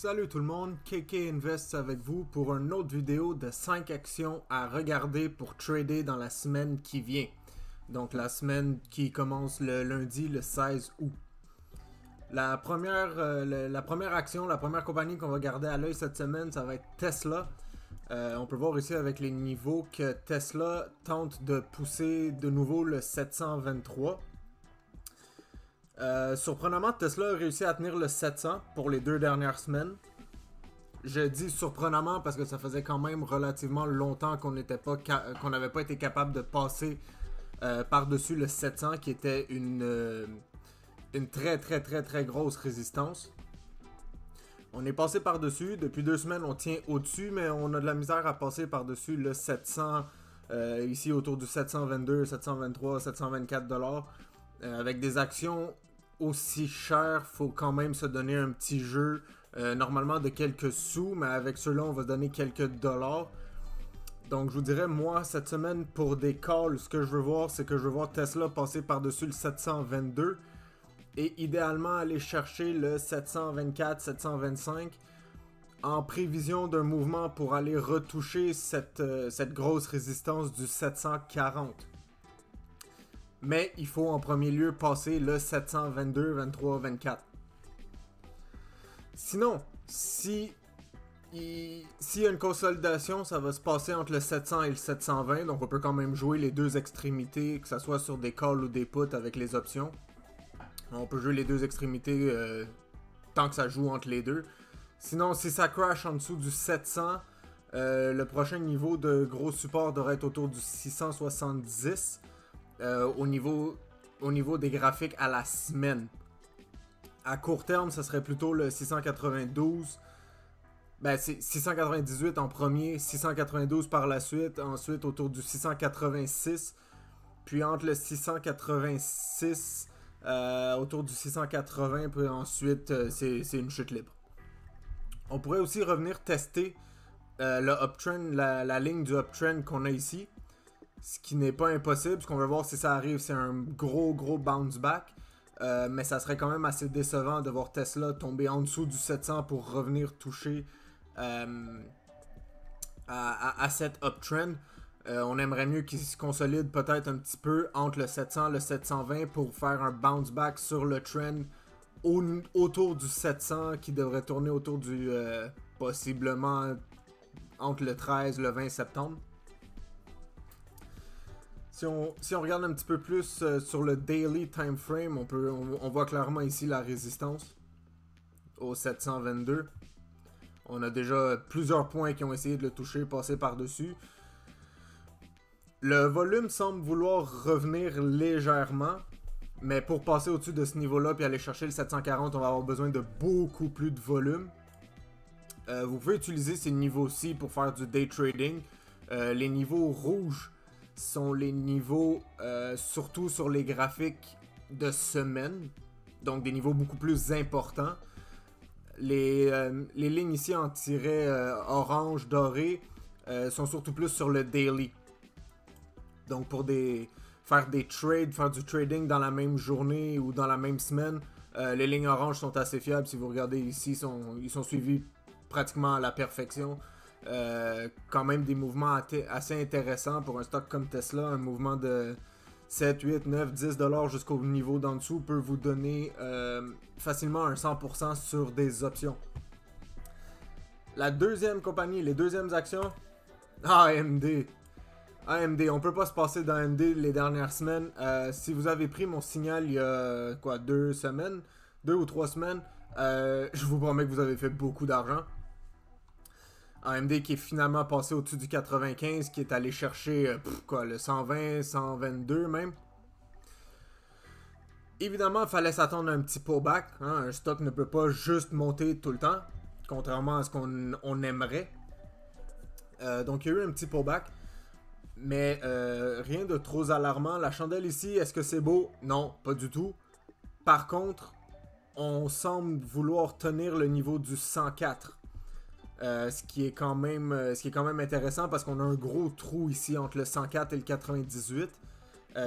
Salut tout le monde, KK Invest avec vous pour une autre vidéo de 5 actions à regarder pour trader dans la semaine qui vient. Donc la semaine qui commence le lundi, le 16 août. La première action, la première compagnie qu'on va garder à l'œil cette semaine, ça va être Tesla. On peut voir ici avec les niveaux que Tesla tente de pousser de nouveau le 723. Surprenamment, Tesla a réussi à tenir le 700 pour les 2 dernières semaines. Je dis surprenamment parce que ça faisait quand même relativement longtemps qu'on n'avait pas été capable de passer par-dessus le 700 qui était une très grosse résistance. On est passé par-dessus. Depuis 2 semaines, on tient au-dessus, mais on a de la misère à passer par-dessus le 700 ici autour du 722, 723, 724 $. Avec des actions aussi chères, faut quand même se donner un petit jeu, normalement de quelques sous, mais avec ceux-là, on va se donner quelques dollars. Donc, je vous dirais, moi, cette semaine, pour des calls, ce que je veux voir, c'est que je veux voir Tesla passer par-dessus le 722 et idéalement aller chercher le 724, 725 en prévision d'un mouvement pour aller retoucher cette grosse résistance du 740. Mais il faut en premier lieu passer le 722, 23, 24. Sinon, s'il y a une consolidation, ça va se passer entre le 700 et le 720. Donc on peut quand même jouer les deux extrémités, que ce soit sur des calls ou des puts avec les options. On peut jouer les deux extrémités tant que ça joue entre les deux. Sinon, si ça crash en dessous du 700, le prochain niveau de gros support devrait être autour du 670. Au niveau des graphiques à la semaine. À court terme, ça serait plutôt le 692. Ben, c'est 698 en premier, 692 par la suite, ensuite autour du 686. Puis entre le 686 autour du 680, puis ensuite c'est une chute libre. On pourrait aussi revenir tester le uptrend, la ligne du uptrend qu'on a ici. Ce qui n'est pas impossible, ce qu'on veut voir si ça arrive, c'est un gros bounce back. Mais ça serait quand même assez décevant de voir Tesla tomber en dessous du 700 pour revenir toucher à cette uptrend. On aimerait mieux qu'il se consolide peut-être un petit peu entre le 700 et le 720 pour faire un bounce back sur le trend autour du 700 qui devrait tourner autour du possiblement entre le 13 et le 20 septembre. Si on regarde un petit peu plus sur le daily time frame, on voit clairement ici la résistance au 722. On a déjà plusieurs points qui ont essayé de le toucher, passer par-dessus. Le volume semble vouloir revenir légèrement, mais pour passer au-dessus de ce niveau-là puis aller chercher le 740, on va avoir besoin de beaucoup plus de volume. Vous pouvez utiliser ces niveaux-ci pour faire du day trading. Les niveaux rouges sont les niveaux surtout sur les graphiques de semaine, donc des niveaux beaucoup plus importants. Les lignes ici en tiret orange doré sont surtout plus sur le daily, donc pour faire des trades, faire du trading dans la même journée ou dans la même semaine, les lignes oranges sont assez fiables. Si vous regardez ici, ils sont suivis pratiquement à la perfection. Quand même des mouvements assez intéressants pour un stock comme Tesla. Un mouvement de 7, 8, 9, 10 $ jusqu'au niveau d'en dessous peut vous donner facilement un 100% sur des options. La deuxième compagnie, les deuxièmes actions, AMD. On peut pas se passer d'AMD les dernières semaines. Si vous avez pris mon signal il y a 2 semaines, 2 ou 3 semaines, je vous promets que vous avez fait beaucoup d'argent. AMD qui est finalement passé au-dessus du 95, qui est allé chercher le 120, 122 même. Évidemment, il fallait s'attendre à un petit pullback. Un stock ne peut pas juste monter tout le temps, contrairement à ce qu'on aimerait. Donc il y a eu un petit pullback, mais rien de trop alarmant. La chandelle ici, est-ce que c'est beau? Non, pas du tout. Par contre, on semble vouloir tenir le niveau du 104. Ce qui est quand même intéressant parce qu'on a un gros trou ici entre le 104 et le 98.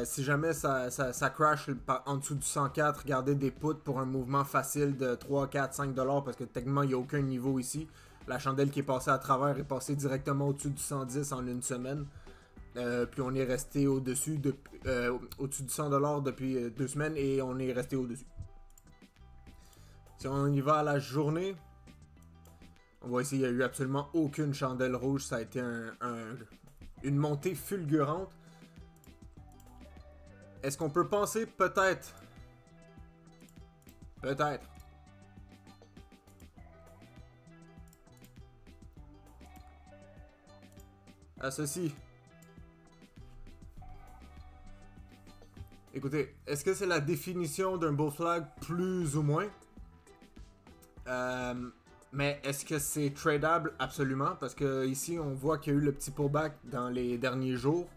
Si jamais ça crash en dessous du 104, regardez des puts pour un mouvement facile de 3, 4, 5$ parce que techniquement il n'y a aucun niveau ici. La chandelle qui est passée à travers est passée directement au-dessus du 110 en une semaine. Puis on est resté au-dessus du 100$ depuis 2 semaines et on est resté au-dessus. Si on y va à la journée, on voit ici il n'y a eu absolument aucune chandelle rouge. Ça a été une montée fulgurante. Est-ce qu'on peut penser peut-être à ceci? Écoutez, est-ce que c'est la définition d'un bull flag? Plus ou moins. Mais est-ce que c'est tradable? Absolument. Parce que ici, on voit qu'il y a eu le petit pullback dans les derniers jours.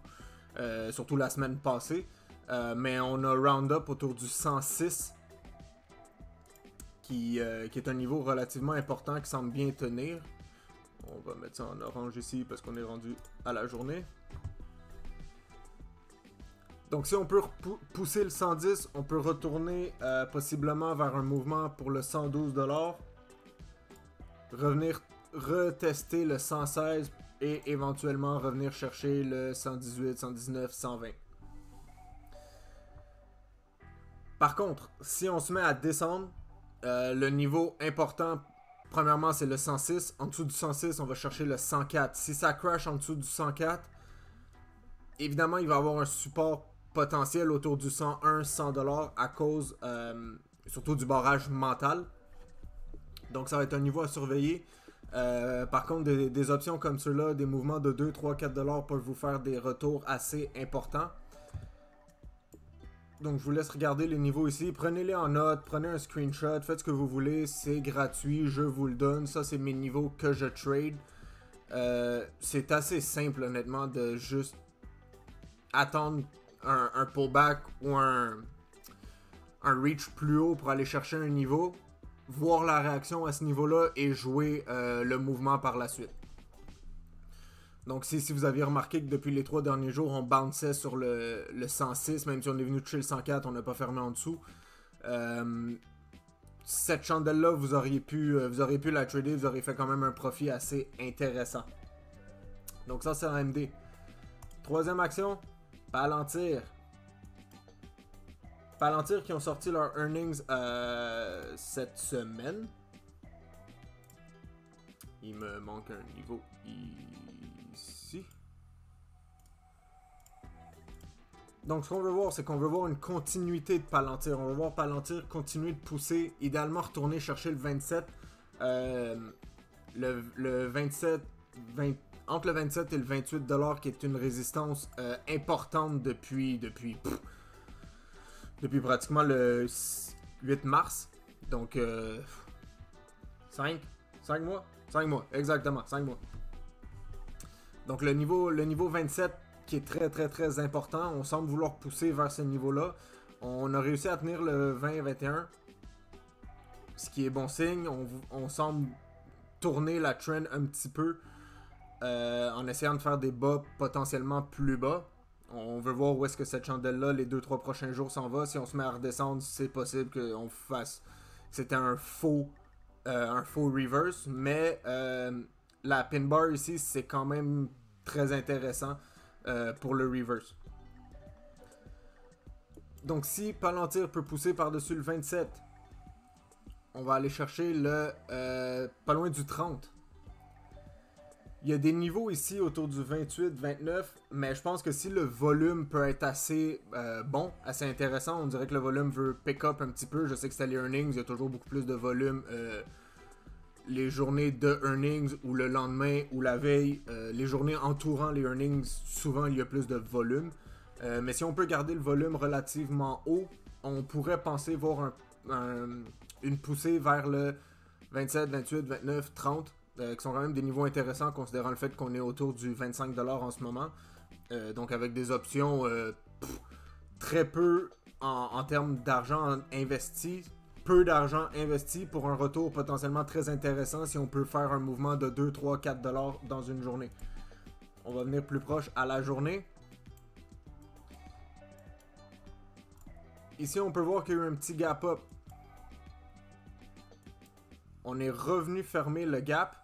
Surtout la semaine passée. Mais on a Roundup autour du 106. Qui est un niveau relativement important qui semble bien tenir. On va mettre ça en orange ici parce qu'on est rendu à la journée. Donc si on peut pousser le 110, on peut retourner possiblement vers un mouvement pour le 112$. Revenir retester le 116 et éventuellement revenir chercher le 118, 119, 120. Par contre, si on se met à descendre, le niveau important, premièrement c'est le 106. En dessous du 106, on va chercher le 104. Si ça crash en dessous du 104, évidemment il va y avoir un support potentiel autour du 101, 100$ à cause surtout du barrage mental. Donc ça va être un niveau à surveiller. Par contre, des options comme ceux-là, des mouvements de 2, 3, 4$ peuvent vous faire des retours assez importants. Donc je vous laisse regarder les niveaux ici. Prenez-les en note, prenez un screenshot, faites ce que vous voulez. C'est gratuit, je vous le donne. Ça, c'est mes niveaux que je trade. C'est assez simple, honnêtement, de juste attendre un pullback ou un reach plus haut pour aller chercher un niveau, voir la réaction à ce niveau-là et jouer le mouvement par la suite. Donc si vous aviez remarqué que depuis les 3 derniers jours, on bounçait sur le 106, même si on est venu toucher le 104, on n'a pas fermé en dessous. Cette chandelle-là, vous auriez pu la trader, vous auriez fait quand même un profit assez intéressant. Donc ça, c'est AMD. Troisième action, Palantir. Palantir qui ont sorti leurs earnings cette semaine. Il me manque un niveau ici. Donc ce qu'on veut voir, c'est qu'on veut voir une continuité de Palantir. On veut voir Palantir continuer de pousser, idéalement retourner chercher le 27. Le 27, entre le 27 et le 28$ qui est une résistance importante depuis pratiquement le 8 mars. Donc 5 mois? 5 mois, exactement, 5 mois. Donc le niveau 27 qui est très important, on semble vouloir pousser vers ce niveau-là. On a réussi à tenir le 20-21, ce qui est bon signe. On semble tourner la trend un petit peu en essayant de faire des bas potentiellement plus bas. On veut voir où est-ce que cette chandelle-là, les 2-3 prochains jours, s'en va. Si on se met à redescendre, c'est possible qu'on fasse... C'était un faux reverse. Mais la pin bar ici, c'est quand même très intéressant pour le reverse. Donc si Palantir peut pousser par-dessus le 27, on va aller chercher le pas loin du 30. Il y a des niveaux ici autour du 28-29, mais je pense que si le volume peut être assez bon, assez intéressant, on dirait que le volume veut pick up un petit peu. Je sais que c'était les earnings, il y a toujours beaucoup plus de volume les journées de earnings ou le lendemain ou la veille. Les journées entourant les earnings, souvent il y a plus de volume. Mais si on peut garder le volume relativement haut, on pourrait penser voir une poussée vers le 27, 28, 29, 30. Qui sont quand même des niveaux intéressants considérant le fait qu'on est autour du 25$ en ce moment. Donc avec des options très peu en termes d'argent investi. Peu d'argent investi pour un retour potentiellement très intéressant si on peut faire un mouvement de 2, 3, 4$ dans une journée. On va venir plus proche à la journée. ici, on peut voir qu'il y a eu un petit gap up. On est revenu fermer le gap.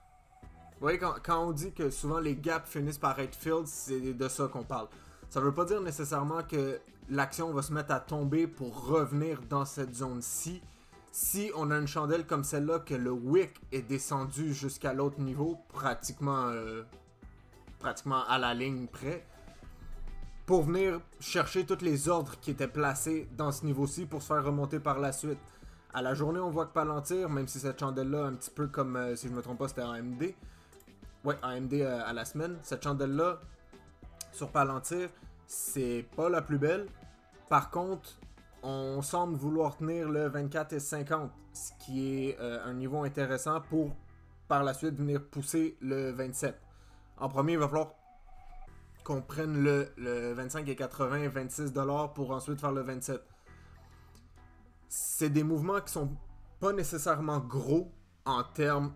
Vous voyez, quand on dit que souvent les gaps finissent par être filled, c'est de ça qu'on parle. Ça veut pas dire nécessairement que l'action va se mettre à tomber pour revenir dans cette zone-ci. Si on a une chandelle comme celle-là, que le wick est descendu jusqu'à l'autre niveau, pratiquement à la ligne près, pour venir chercher tous les ordres qui étaient placés dans ce niveau-ci pour se faire remonter par la suite. À la journée, on voit que Palantir, même si cette chandelle-là, un petit peu comme, si je me trompe pas, c'était AMD. Ouais, AMD à la semaine. Cette chandelle-là, sur Palantir, c'est pas la plus belle. Par contre, on semble vouloir tenir le 24 et 50, ce qui est un niveau intéressant pour, par la suite, venir pousser le 27. En premier, il va falloir qu'on prenne le 25 et 80, 26$ pour ensuite faire le 27. C'est des mouvements qui sont pas nécessairement gros en termes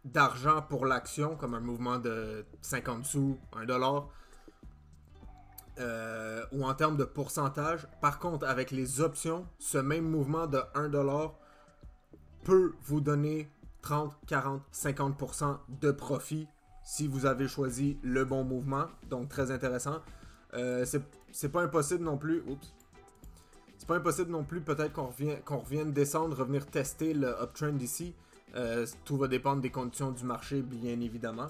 d'argent pour l'action, comme un mouvement de 50 sous, 1$, ou en termes de pourcentage. Par contre, avec les options, ce même mouvement de 1$ peut vous donner 30, 40, 50% de profit si vous avez choisi le bon mouvement. Donc, très intéressant. C'est pas impossible non plus. Oups. C'est pas impossible non plus, peut-être qu'on revienne descendre, revenir tester le uptrend ici. Tout va dépendre des conditions du marché, bien évidemment.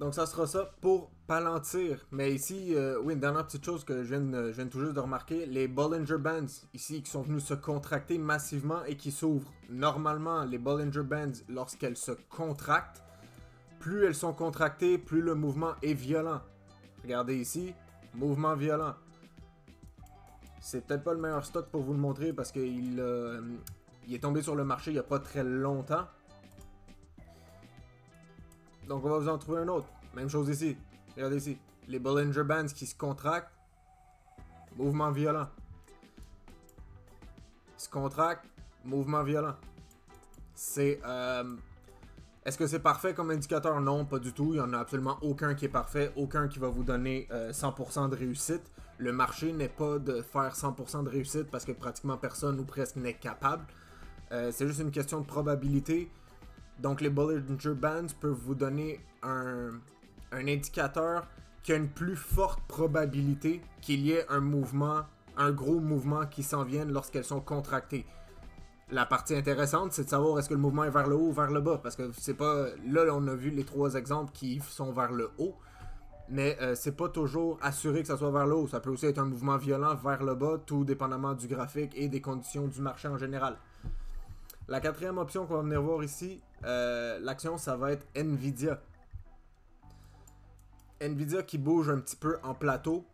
Donc ça sera ça pour Palantir. Mais ici, oui, une dernière petite chose que je viens tout juste de remarquer. Les Bollinger Bands, ici, qui sont venus se contracter massivement et qui s'ouvrent. Normalement, les Bollinger Bands, lorsqu'elles se contractent, plus elles sont contractées, plus le mouvement est violent. Regardez ici, mouvement violent. C'est peut-être pas le meilleur stock pour vous le montrer parce qu'il est tombé sur le marché il n'y a pas très longtemps. Donc on va vous en trouver un autre. Même chose ici. Regardez ici. Les Bollinger Bands qui se contractent. Mouvement violent. Se contractent. Mouvement violent. C'est... Est-ce que c'est parfait comme indicateur? Non, pas du tout. Il n'y en a absolument aucun qui est parfait. Aucun qui va vous donner 100% de réussite. Le marché n'est pas de faire 100% de réussite parce que pratiquement personne ou presque n'est capable. C'est juste une question de probabilité. Donc les Bollinger Bands peuvent vous donner un indicateur qui a une plus forte probabilité qu'il y ait un mouvement, un gros mouvement qui s'en vienne lorsqu'elles sont contractées. La partie intéressante, c'est de savoir est-ce que le mouvement est vers le haut ou vers le bas. Parce que c'est pas... Là, on a vu les trois exemples qui sont vers le haut. Mais c'est pas toujours assuré que ça soit vers le haut. Ça peut aussi être un mouvement violent vers le bas, tout dépendamment du graphique et des conditions du marché en général. La quatrième option qu'on va venir voir ici, l'action, ça va être Nvidia. Nvidia qui bouge un petit peu en plateau.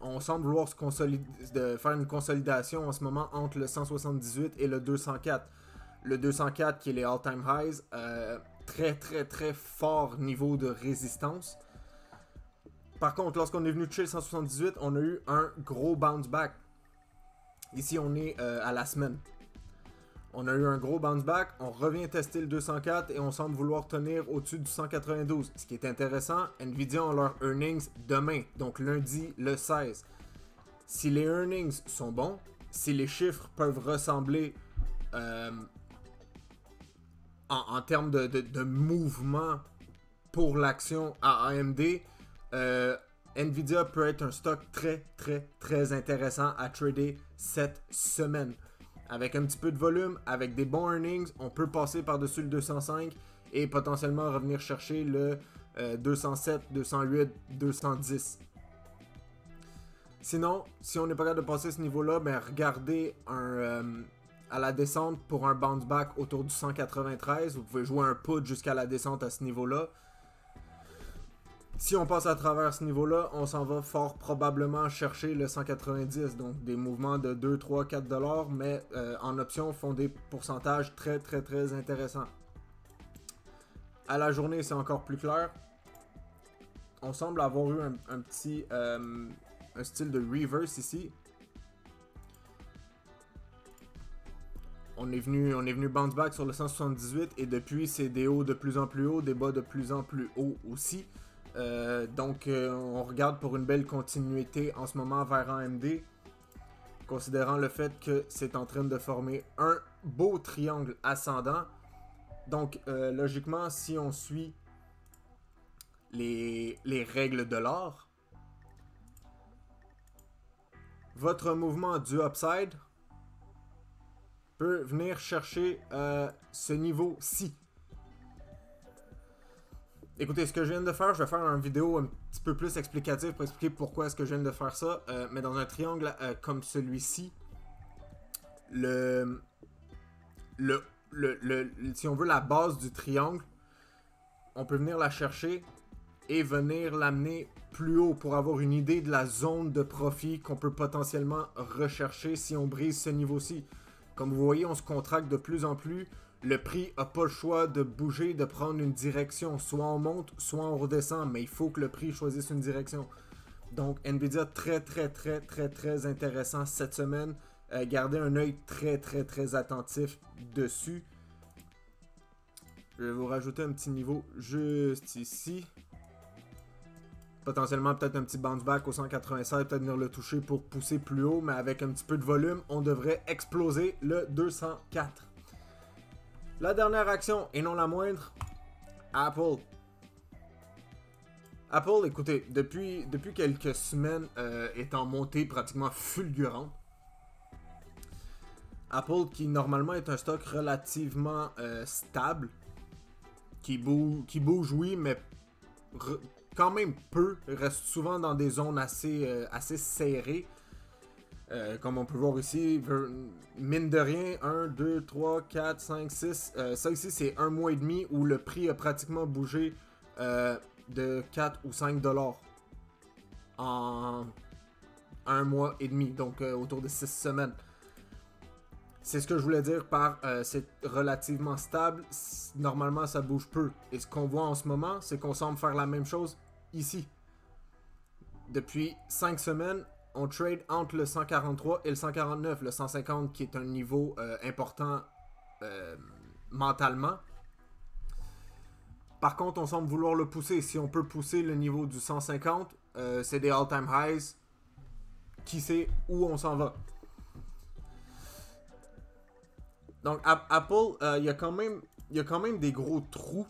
On semble vouloir faire une consolidation en ce moment entre le 178 et le 204. Le 204 qui est les all-time highs. Très très très fort niveau de résistance. Par contre, lorsqu'on est venu toucher le 178, on a eu un gros bounce back. Ici, on est à la semaine. On a eu un gros bounce back, on revient tester le 204 et on semble vouloir tenir au-dessus du 192. Ce qui est intéressant, Nvidia ont leurs earnings demain, donc lundi le 16. Si les earnings sont bons, si les chiffres peuvent ressembler en termes de mouvement pour l'action à AMD, Nvidia peut être un stock très très très intéressant à trader cette semaine. Avec un petit peu de volume, avec des bons earnings, on peut passer par-dessus le 205 et potentiellement revenir chercher le 207, 208, 210. Sinon, si on n'est pas capable de passer ce niveau-là, ben regardez à la descente pour un bounce back autour du 193. Vous pouvez jouer un put jusqu'à la descente à ce niveau-là. Si on passe à travers ce niveau-là, on s'en va fort probablement chercher le 190. Donc des mouvements de 2, 3, 4$, mais en option font des pourcentages très très très intéressants. À la journée, c'est encore plus clair. On semble avoir eu un petit un style de reverse ici. On est venu bounce back sur le 178 et depuis c'est des hauts de plus en plus hauts, des bas de plus en plus hauts aussi. Donc, on regarde pour une belle continuité en ce moment vers AMD, considérant le fait que c'est en train de former un beau triangle ascendant. Donc, logiquement, si on suit les règles de l'art, votre mouvement du upside peut venir chercher ce niveau-ci. Écoutez, ce que je viens de faire, je vais faire une vidéo un petit peu plus explicative pour expliquer pourquoi est-ce que je viens de faire ça. Mais dans un triangle comme celui-ci, si on veut la base du triangle, on peut venir la chercher et venir l'amener plus haut pour avoir une idée de la zone de profit qu'on peut potentiellement rechercher si on brise ce niveau-ci. Comme vous voyez, on se contracte de plus en plus. Le prix n'a pas le choix de bouger, de prendre une direction. Soit on monte, soit on redescend, mais il faut que le prix choisisse une direction. Donc, Nvidia, très intéressant cette semaine. Gardez un œil très attentif dessus. Je vais vous rajouter un petit niveau juste ici. Potentiellement peut-être un petit bounce back au 187, peut-être venir le toucher pour pousser plus haut, mais avec un petit peu de volume, on devrait exploser le 204. La dernière action, et non la moindre, Apple. Apple, écoutez, depuis quelques semaines, est en montée pratiquement fulgurante. Apple, qui normalement est un stock relativement stable, qui bouge oui, mais quand même peu, reste souvent dans des zones assez serrées. Comme on peut voir ici, mine de rien, 1, 2, 3, 4, 5, 6. Ça ici, c'est un mois et demi où le prix a pratiquement bougé de 4 ou 5 dollars en un mois et demi, donc autour de 6 semaines. C'est ce que je voulais dire par c'est relativement stable. Normalement, ça bouge peu. Et ce qu'on voit en ce moment, c'est qu'on semble faire la même chose ici. Depuis 5 semaines, on trade entre le 143 et le 149. Le 150 qui est un niveau important mentalement. Par contre, on semble vouloir le pousser. Si on peut pousser le niveau du 150, c'est des all-time highs. Qui sait où on s'en va? Donc, Apple, il y a quand même des gros trous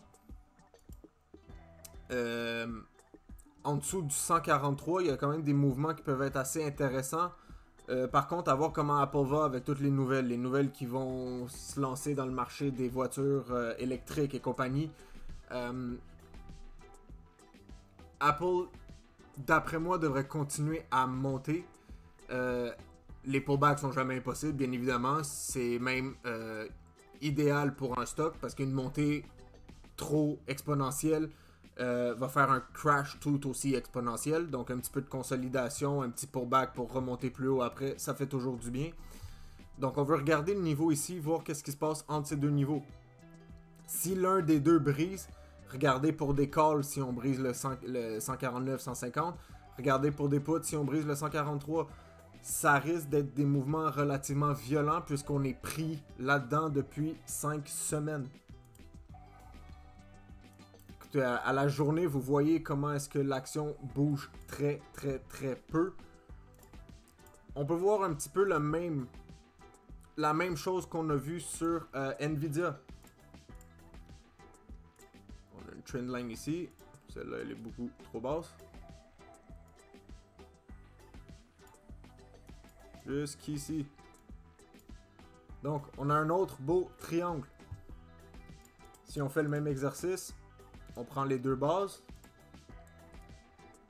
en dessous du 143. Il y a quand même des mouvements qui peuvent être assez intéressants. Par contre, à voir comment Apple va avec toutes les nouvelles qui vont se lancer dans le marché des voitures électriques et compagnie. Apple, d'après moi, devrait continuer à monter. Les pullbacks sont jamais impossibles, bien évidemment. C'est même idéal pour un stock parce qu'une montée trop exponentielle va faire un crash tout aussi exponentiel. Donc un petit peu de consolidation, un petit pullback pour remonter plus haut après, ça fait toujours du bien. Donc on veut regarder le niveau ici, voir qu'est-ce qui se passe entre ces deux niveaux. Si l'un des deux brise, regardez pour des calls si on brise le 149, 150. Regardez pour des puts si on brise le 143. Ça risque d'être des mouvements relativement violents puisqu'on est pris là-dedans depuis 5 semaines. Écoutez, à la journée, vous voyez comment est-ce que l'action bouge très peu. On peut voir un petit peu la même chose qu'on a vu sur Nvidia. On a une trendline ici. Celle-là, elle est beaucoup trop basse. Jusqu'ici. Donc, on a un autre beau triangle. Si on fait le même exercice, on prend les deux bases.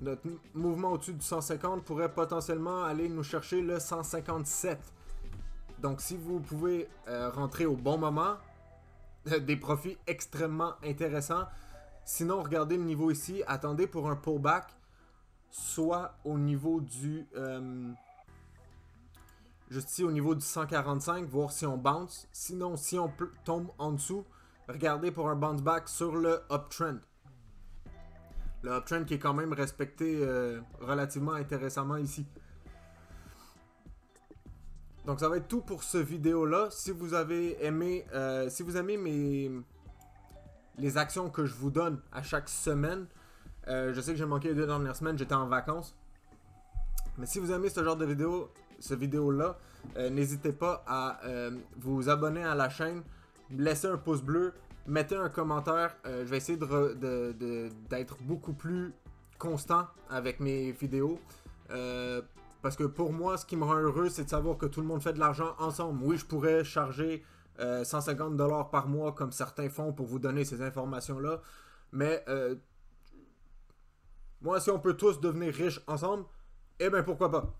Notre mouvement au-dessus du 150 pourrait potentiellement aller nous chercher le 157. Donc, si vous pouvez rentrer au bon moment, des profits extrêmement intéressants. Sinon, regardez le niveau ici. Attendez pour un pullback, soit au niveau du... juste ici au niveau du 145, voir si on bounce. Sinon, si on tombe en dessous, regardez pour un bounce back sur le uptrend. Le uptrend qui est quand même respecté relativement intéressamment ici. Donc ça va être tout pour ce vidéo-là. Si vous avez aimé, si vous aimez les actions que je vous donne à chaque semaine, Je sais que j'ai manqué les 2 dernières semaines, j'étais en vacances. Mais si vous aimez ce genre de vidéo, là, n'hésitez pas à vous abonner à la chaîne, laisser un pouce bleu, mettez un commentaire. Je vais essayer d'être beaucoup plus constant avec mes vidéos. Parce que pour moi, ce qui me rend heureux, c'est de savoir que tout le monde fait de l'argent ensemble. Oui, je pourrais charger 150$ par mois comme certains font pour vous donner ces informations-là. Mais moi, si on peut tous devenir riches ensemble, eh bien pourquoi pas.